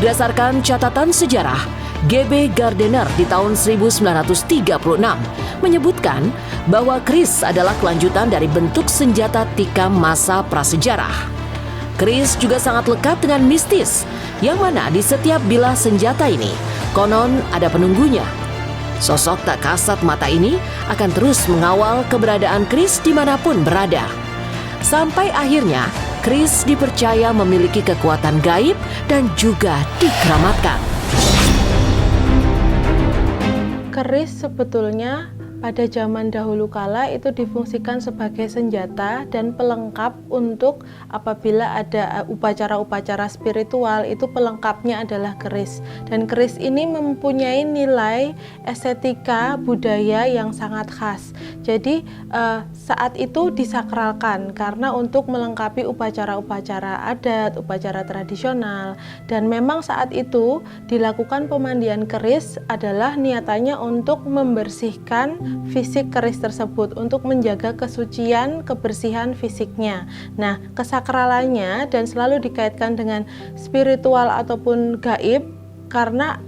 Berdasarkan catatan sejarah, G.B. Gardiner di tahun 1936 menyebutkan bahwa keris adalah kelanjutan dari bentuk senjata tikam masa prasejarah. Keris juga sangat lekat dengan mistis, yang mana di setiap bilah senjata ini konon ada penunggunya. Sosok tak kasat mata ini akan terus mengawal keberadaan keris dimanapun berada. Sampai akhirnya, keris dipercaya memiliki kekuatan gaib dan juga dikeramatkan. Keris sebetulnya pada zaman dahulu kala itu difungsikan sebagai senjata dan pelengkap untuk apabila ada upacara-upacara spiritual, itu pelengkapnya adalah keris. Dan keris ini mempunyai nilai estetika budaya yang sangat khas. Jadi saat itu disakralkan karena untuk melengkapi upacara-upacara adat, upacara tradisional. Dan memang saat itu dilakukan pemandian keris adalah niatannya untuk membersihkan fisik keris tersebut, untuk menjaga kesucian, kebersihan fisiknya. Nah, kesakralannya dan selalu dikaitkan dengan spiritual ataupun gaib karena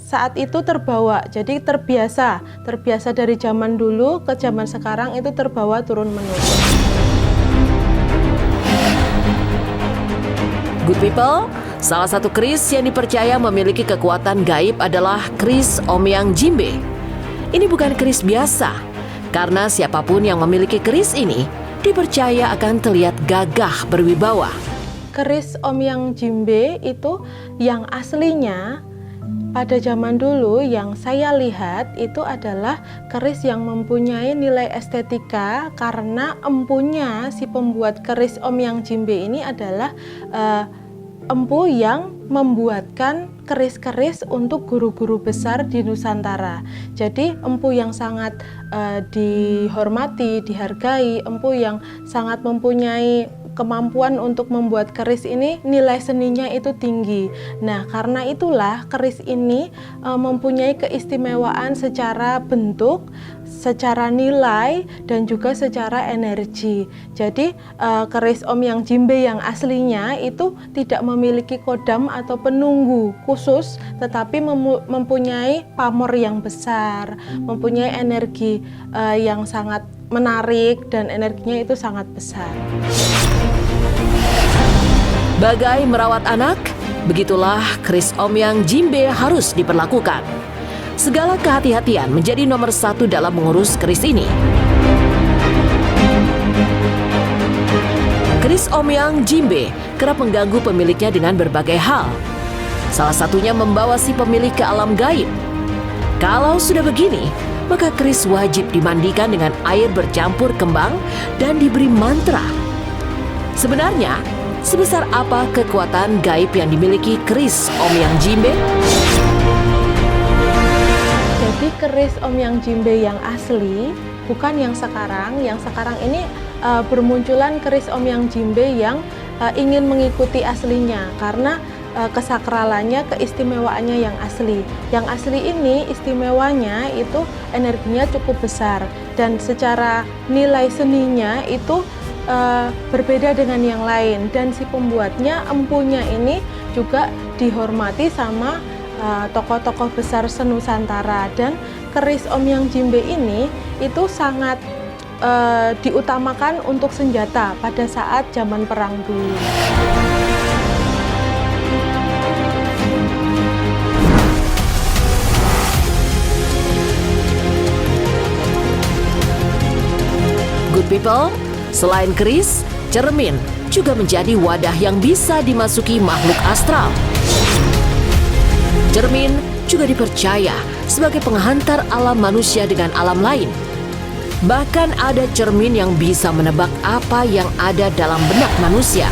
saat itu terbawa, jadi terbiasa dari zaman dulu ke zaman sekarang itu terbawa turun-menurun. Good people, salah satu keris yang dipercaya memiliki kekuatan gaib adalah keris Omyang Jimbe. Ini bukan keris biasa, karena siapapun yang memiliki keris ini dipercaya akan terlihat gagah berwibawa. Keris Omyang Jimbe itu yang aslinya pada zaman dulu yang saya lihat itu adalah keris yang mempunyai nilai estetika karena empunya si pembuat keris Omyang Jimbe ini adalah empu yang membuatkan keris-keris untuk guru-guru besar di Nusantara. Jadi empu yang sangat dihormati, dihargai, empu yang sangat mempunyai kemampuan untuk membuat keris ini nilai seninya itu tinggi. Nah, karena itulah keris ini mempunyai keistimewaan secara bentuk, secara nilai, dan juga secara energi. Jadi keris Omyang Jimbe yang aslinya itu tidak memiliki kodam atau penunggu khusus, tetapi mempunyai pamor yang besar, mempunyai energi yang sangat menarik dan energinya itu sangat besar. Bagai merawat anak, begitulah keris Omyang Jimbe harus diperlakukan. Segala kehati-hatian menjadi nomor satu dalam mengurus keris ini. Keris Omyang Jimbe kerap mengganggu pemiliknya dengan berbagai hal. Salah satunya membawa si pemilik ke alam gaib. Kalau sudah begini, maka keris wajib dimandikan dengan air bercampur kembang dan diberi mantra. Sebenarnya, sebesar apa kekuatan gaib yang dimiliki keris Omyang Jimbe? Jadi keris Omyang Jimbe yang asli, bukan yang sekarang. Yang sekarang ini bermunculan keris Omyang Jimbe yang ingin mengikuti aslinya karena kesakralannya, keistimewaannya yang asli. Yang asli ini istimewanya itu energinya cukup besar dan secara nilai seninya itu berbeda dengan yang lain, dan si pembuatnya, empunya ini juga dihormati sama tokoh-tokoh besar senusantara. Dan keris Omyang Jimbe ini itu sangat diutamakan untuk senjata pada saat zaman perang dulu. Good people, selain keris, cermin juga menjadi wadah yang bisa dimasuki makhluk astral. Cermin juga dipercaya sebagai penghantar alam manusia dengan alam lain. Bahkan ada cermin yang bisa menebak apa yang ada dalam benak manusia.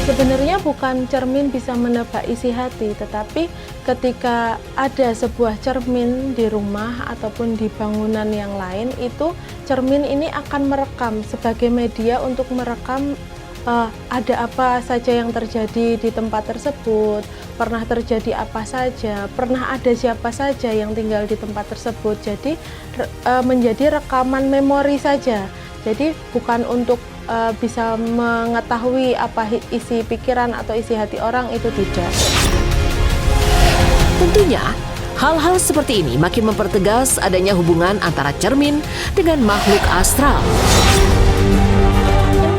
Sebenarnya bukan cermin bisa menebak isi hati, tetapi ketika ada sebuah cermin di rumah ataupun di bangunan yang lain, itu cermin ini akan merekam sebagai media untuk merekam ada apa saja yang terjadi di tempat tersebut, pernah terjadi apa saja, pernah ada siapa saja yang tinggal di tempat tersebut. Jadi menjadi rekaman memori saja. Jadi bukan untuk bisa mengetahui apa isi pikiran atau isi hati orang, itu tidak. Tentunya, hal-hal seperti ini makin mempertegas adanya hubungan antara cermin dengan makhluk astral.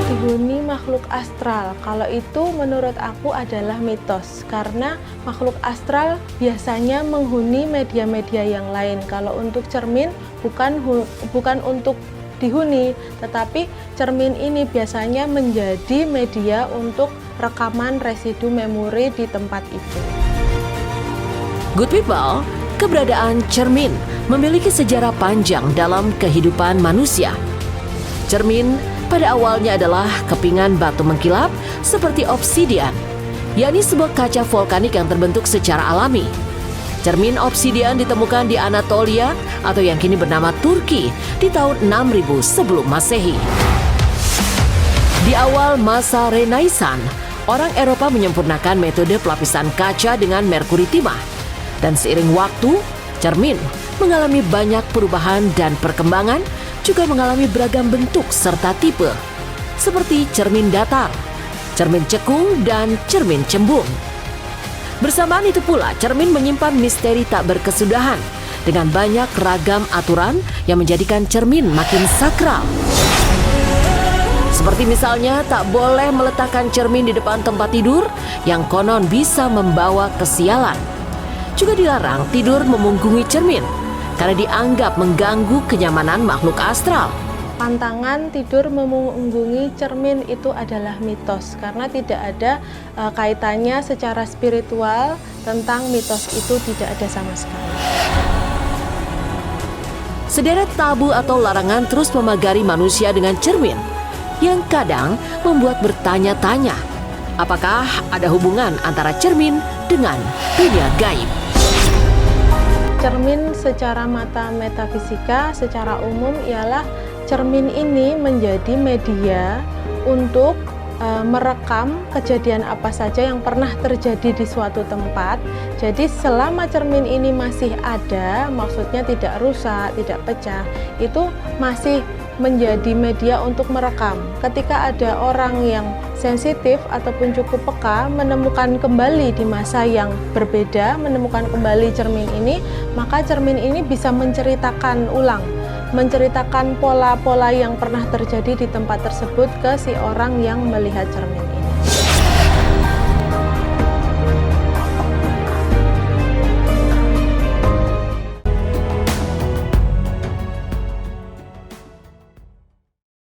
Dihuni makhluk astral, kalau itu menurut aku adalah mitos, karena makhluk astral biasanya menghuni media-media yang lain. Kalau untuk cermin bukan untuk dihuni, tetapi cermin ini biasanya menjadi media untuk rekaman residu memori di tempat itu. Good people, keberadaan cermin memiliki sejarah panjang dalam kehidupan manusia. Cermin pada awalnya adalah kepingan batu mengkilap seperti obsidian, yakni sebuah kaca vulkanik yang terbentuk secara alami. Cermin obsidian ditemukan di Anatolia atau yang kini bernama Turki di tahun 6000 sebelum Masehi. Di awal masa Renaissance, orang Eropa menyempurnakan metode pelapisan kaca dengan merkuri timah. Dan seiring waktu, cermin mengalami banyak perubahan dan perkembangan, juga mengalami beragam bentuk serta tipe, seperti cermin datar, cermin cekung, dan cermin cembung. Bersamaan itu pula, cermin menyimpan misteri tak berkesudahan dengan banyak ragam aturan yang menjadikan cermin makin sakral. Seperti misalnya tak boleh meletakkan cermin di depan tempat tidur yang konon bisa membawa kesialan. Juga dilarang tidur memunggungi cermin karena dianggap mengganggu kenyamanan makhluk astral. Pantangan tidur memunggungi cermin itu adalah mitos, karena tidak ada kaitannya secara spiritual. Tentang mitos itu tidak ada sama sekali. Sederet tabu atau larangan terus memagari manusia dengan cermin, yang kadang membuat bertanya-tanya, apakah ada hubungan antara cermin dengan dunia gaib? Cermin secara mata metafisika secara umum ialah cermin ini menjadi media untuk merekam kejadian apa saja yang pernah terjadi di suatu tempat. Jadi selama cermin ini masih ada, maksudnya tidak rusak, tidak pecah, itu masih menjadi media untuk merekam. Ketika ada orang yang sensitif ataupun cukup peka menemukan kembali di masa yang berbeda, menemukan kembali cermin ini, maka cermin ini bisa menceritakan ulang, menceritakan pola-pola yang pernah terjadi di tempat tersebut ke si orang yang melihat cermin.